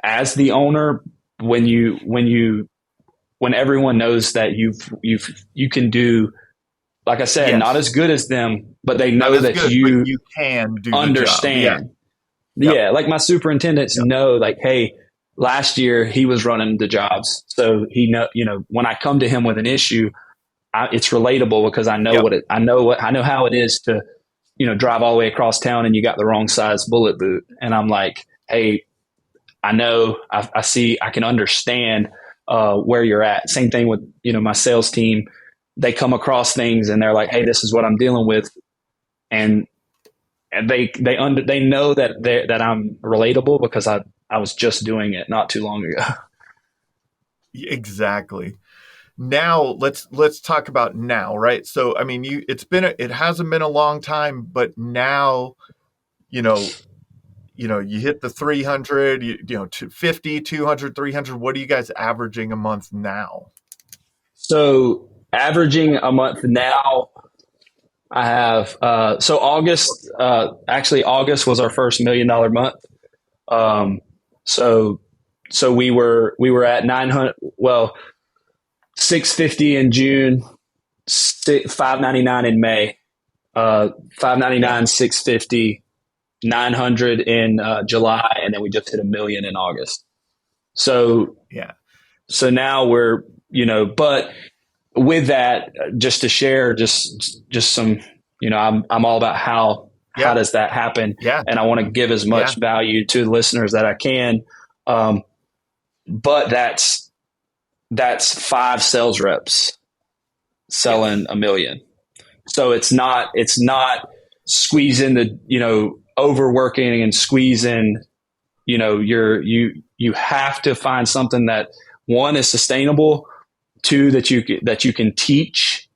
as the owner when everyone knows that you can do, like I said, Yes. not as good as them, but they know that you can do understand. the job. Yeah. Like my superintendents know, like, hey, last year he was running the jobs, so he when I come to him with an issue, it's relatable, because I know I know how it is to drive all the way across town and you got the wrong size bullet boot, and I'm like, hey, I know, I see, I can understand where you're at. Same thing with my sales team. They come across things and they're like, hey, this is what I'm dealing with, and they know that I'm relatable, because I was just doing it not too long ago. Exactly. Now let's talk about now, right? So I mean, it hasn't been a long time, but now you hit the 300, to 50, 200, 300. What are you guys averaging a month now? So averaging a month now, I have. So August, actually August was our first $1 million month. Um, so we were at 900. Well, 650 in June, 599 in May, 599, Yeah. 650, 900 in July, and then we just hit $1 million in August. So Yeah. so now we're, but with that, just to share, just some, I'm all about how Yeah. does that happen, Yeah. and I want to give as Yeah. much value to the listeners that I can. Um, but that's five sales reps selling Yes. $1 million. So it's not squeezing the, overworking and squeezing, you have to find something that, one, is sustainable, two, that you can teach,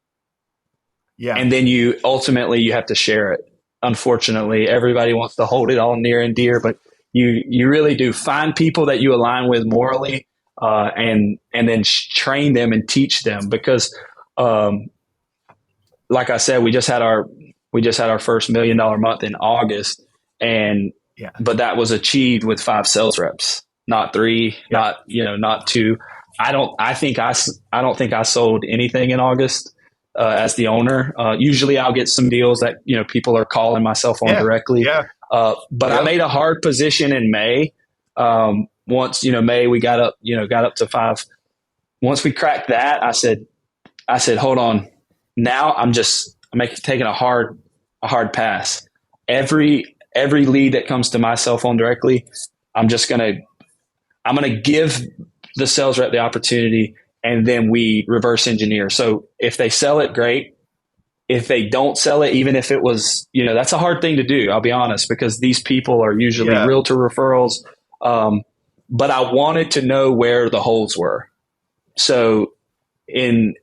Yeah. and then you have to share it. Unfortunately, everybody wants to hold it all near and dear, but you really do find people that you align with morally, and then train them and teach them, because, um, like I said, we just had our first $1 million month in August, and Yeah. but that was achieved with five sales reps, not three, Yeah. not two. I don't think I sold anything in August, as the owner. Usually, I'll get some deals that people are calling my cell phone Yeah. directly. Yeah. But I Yep. made a hard position in May. Once May, we got up to five. Once we cracked that, I said, hold on. Now I'm taking a hard pass. Every lead that comes to my cell phone directly, I'm just I'm gonna give the sales rep the opportunity, and then we reverse engineer. So if they sell it, great. If they don't sell it, even if it was, that's a hard thing to do. I'll be honest, because these people are usually Yeah. realtor referrals. Um, but I wanted to know where the holes were. So in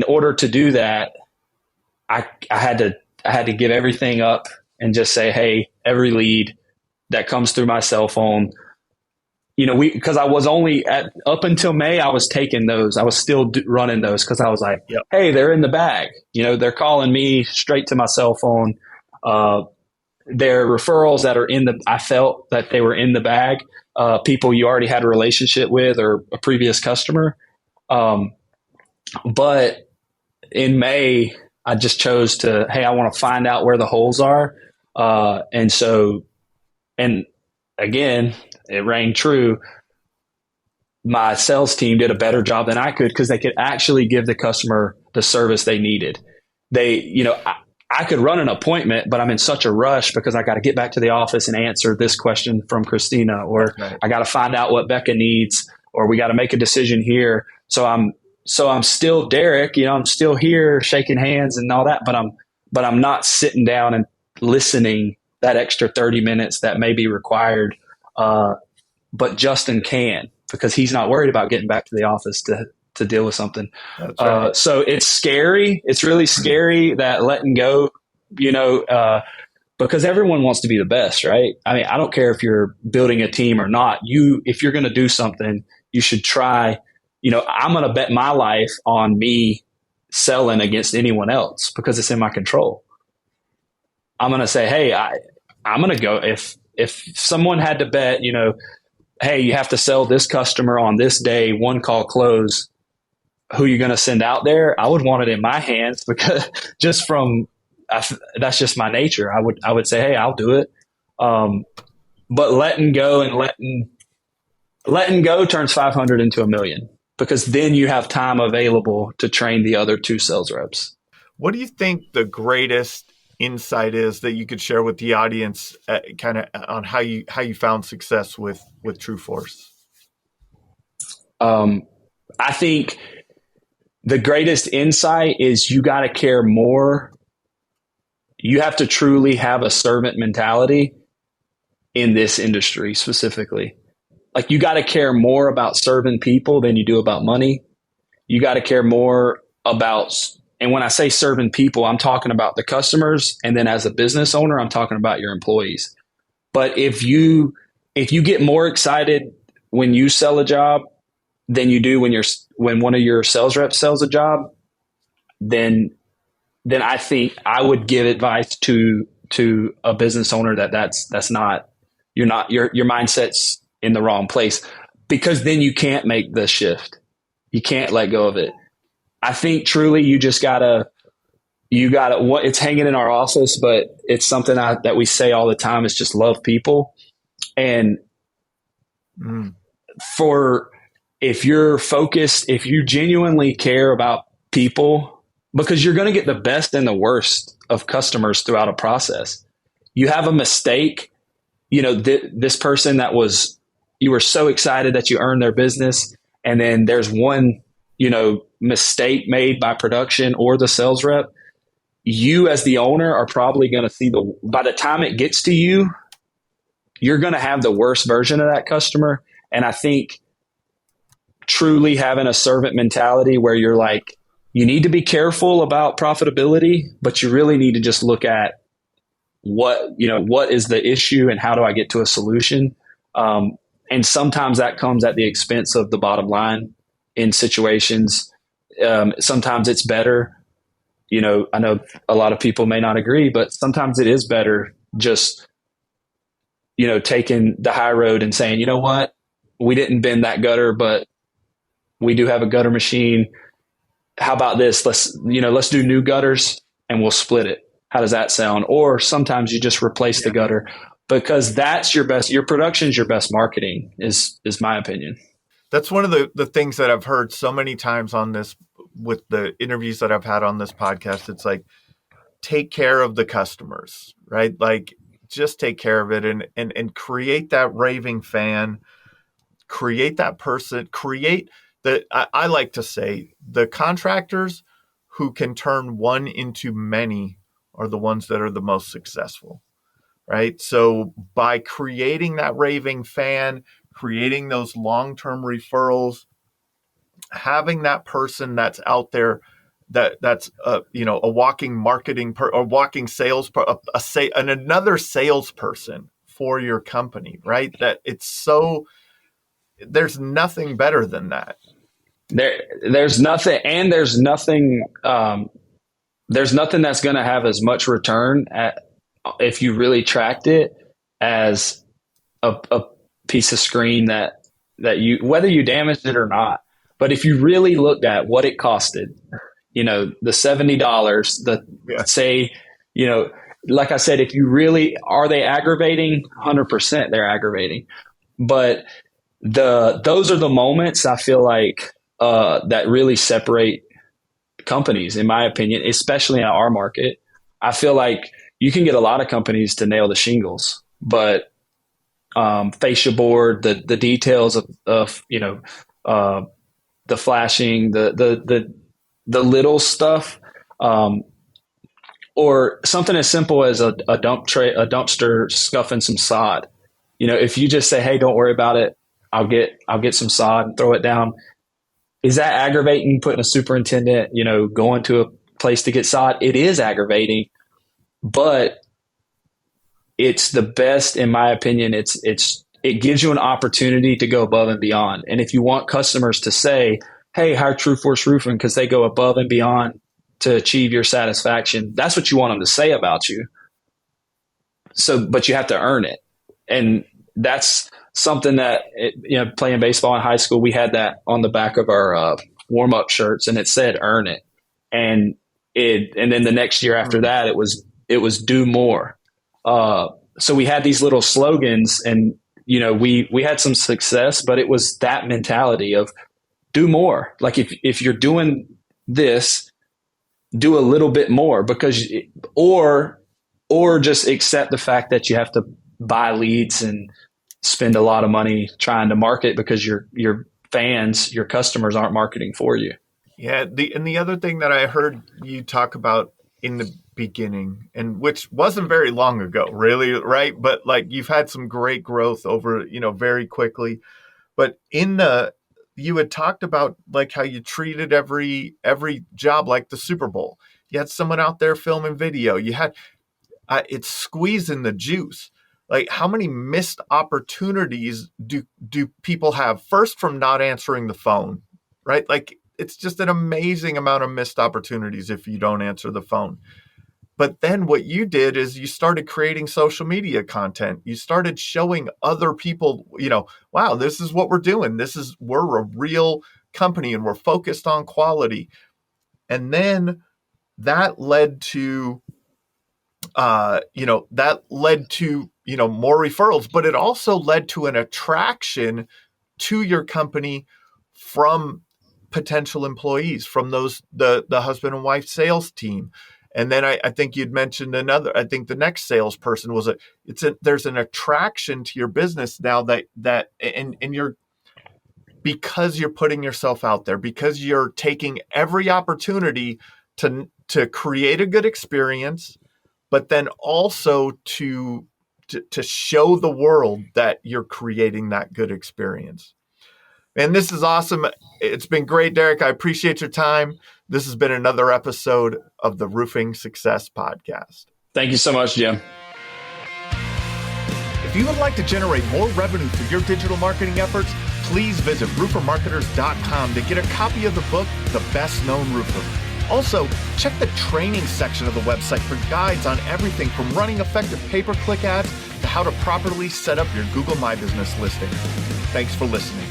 order to do that, I had to give everything up and just say, hey, every lead that comes through my cell phone, because I was only up until May, I was taking those. I was still running those because I was like, Yep. hey, they're in the bag. They're calling me straight to my cell phone. Uh, they're referrals that are I felt that they were in the bag. People you already had a relationship with, or a previous customer. Um, but in May, I just chose to, hey, I want to find out where the holes are. And again, it rang true. My sales team did a better job than I could, because they could actually give the customer the service they needed. I could run an appointment, but I'm in such a rush because I got to get back to the office and answer this question from Christina, or Right. I got to find out what Becca needs, or we got to make a decision here. So I'm still Derek, I'm still here shaking hands and all that, but I'm not sitting down and listening that extra 30 minutes that may be required. But Justin can, because he's not worried about getting back to the office to deal with something. That's right. So it's scary. It's really scary, that letting go, because everyone wants to be the best, right? I mean, I don't care if you're building a team or not. If you're going to do something, you should try. I'm going to bet my life on me selling against anyone else, because it's in my control. I'm going to say, hey, I'm going to go. If someone had to bet, hey, you have to sell this customer on this day, one call close, who you're going to send out there, I would want it in my hands, because that's just my nature. I would say, hey, I'll do it. But letting go turns 500 into $1 million, because then you have time available to train the other two sales reps. What do you think the greatest insight is that you could share with the audience, kind of on how you found success with True Force? I think the greatest insight is, you got to care more. You have to truly have a servant mentality in this industry specifically. Like, you got to care more about serving people than you do about money. You got to care more about, and when I say serving people, I'm talking about the customers. And then as a business owner, I'm talking about your employees. But if you get more excited when you sell a job than you do when one of your sales reps sells a job, then then I think I would give advice to a business owner that's not, your mindset's in the wrong place, because then you can't make the shift. You can't let go of it. I think truly you gotta what it's hanging in our office, but it's something that we say all the time is just love people. And for if you're focused, if you genuinely care about people, because you're going to get the best and the worst of customers throughout a process. You have a mistake, this person you were so excited that you earned their business, and then there's one, mistake made by production or the sales rep. You as the owner are probably going to see by the time it gets to you, you're going to have the worst version of that customer. And I think truly having a servant mentality where you're like, you need to be careful about profitability, but you really need to just look at what is the issue and how do I get to a solution. And sometimes that comes at the expense of the bottom line in situations. Sometimes it's better. I know a lot of people may not agree, but sometimes it is better just, taking the high road and saying, you know what, we didn't bend that gutter, but we do have a gutter machine. How about this? Let's do new gutters and we'll split it. How does that sound? Or sometimes you just replace the gutter, because that's your production's your best marketing is my opinion. That's one of the things that I've heard so many times on this, with the interviews that I've had on this podcast. It's like, take care of the customers, right? Like, just take care of it and create that raving fan, create that person, create I like to say the contractors who can turn one into many are the ones that are the most successful, right? So by creating that raving fan, creating those long-term referrals, having that person that's out there that's a walking marketing or walking sales another salesperson for your company, right? That there's nothing better than that. There's nothing that's going to have as much return if you really tracked it as a piece of screen that you, whether you damaged it or not. But if you really looked at what it costed, the $70, say, like I said, if you really, are they aggravating? 100% they're aggravating. But those are the moments I feel like that really separate companies, in my opinion, especially in our market. I feel like you can get a lot of companies to nail the shingles, but fascia board, the details of the flashing, the little stuff, or something as simple as a dumpster scuffing some sod. If you just say, "Hey, don't worry about it. I'll get some sod and throw it down." Is that aggravating? Putting a superintendent, going to a place to get sod? It is aggravating, but it's the best, in my opinion. It gives you an opportunity to go above and beyond. And if you want customers to say, "Hey, hire True Force Roofing," because they go above and beyond to achieve your satisfaction, that's what you want them to say about you. So, but you have to earn it. And that's something that, playing baseball in high school, we had that on the back of our warm-up shirts, and it said, "Earn it." And then the next year after that, it was "Do more." So we had these little slogans, and, we had some success, but it was that mentality of do more. Like if you're doing this, do a little bit more, or just accept the fact that you have to buy leads and spend a lot of money trying to market because your fans, your customers aren't marketing for you. Yeah. The other thing that I heard you talk about in the beginning, and which wasn't very long ago, really, right? But like, you've had some great growth over, very quickly. But you had talked about like how you treated every job like the Super Bowl. You had someone out there filming video. You had it's squeezing the juice. Like, how many missed opportunities do people have? First, from not answering the phone, right? Like, it's just an amazing amount of missed opportunities if you don't answer the phone. But then what you did is you started creating social media content. You started showing other people, wow, this is what we're doing. We're a real company and we're focused on quality. And then that led to, more referrals, but it also led to an attraction to your company from potential employees, from the husband and wife sales team. And then I think you'd mentioned I think the next salesperson there's an attraction to your business now and you're, because you're putting yourself out there, because you're taking every opportunity to create a good experience, but then also to show the world that you're creating that good experience. And this is awesome. It's been great, Derek. I appreciate your time. This has been another episode of the Roofing Success Podcast. Thank you so much, Jim. If you would like to generate more revenue through your digital marketing efforts, please visit roofermarketers.com to get a copy of the book, The Best Known Roofer. Also, check the training section of the website for guides on everything from running effective pay-per-click ads to how to properly set up your Google My Business listing. Thanks for listening.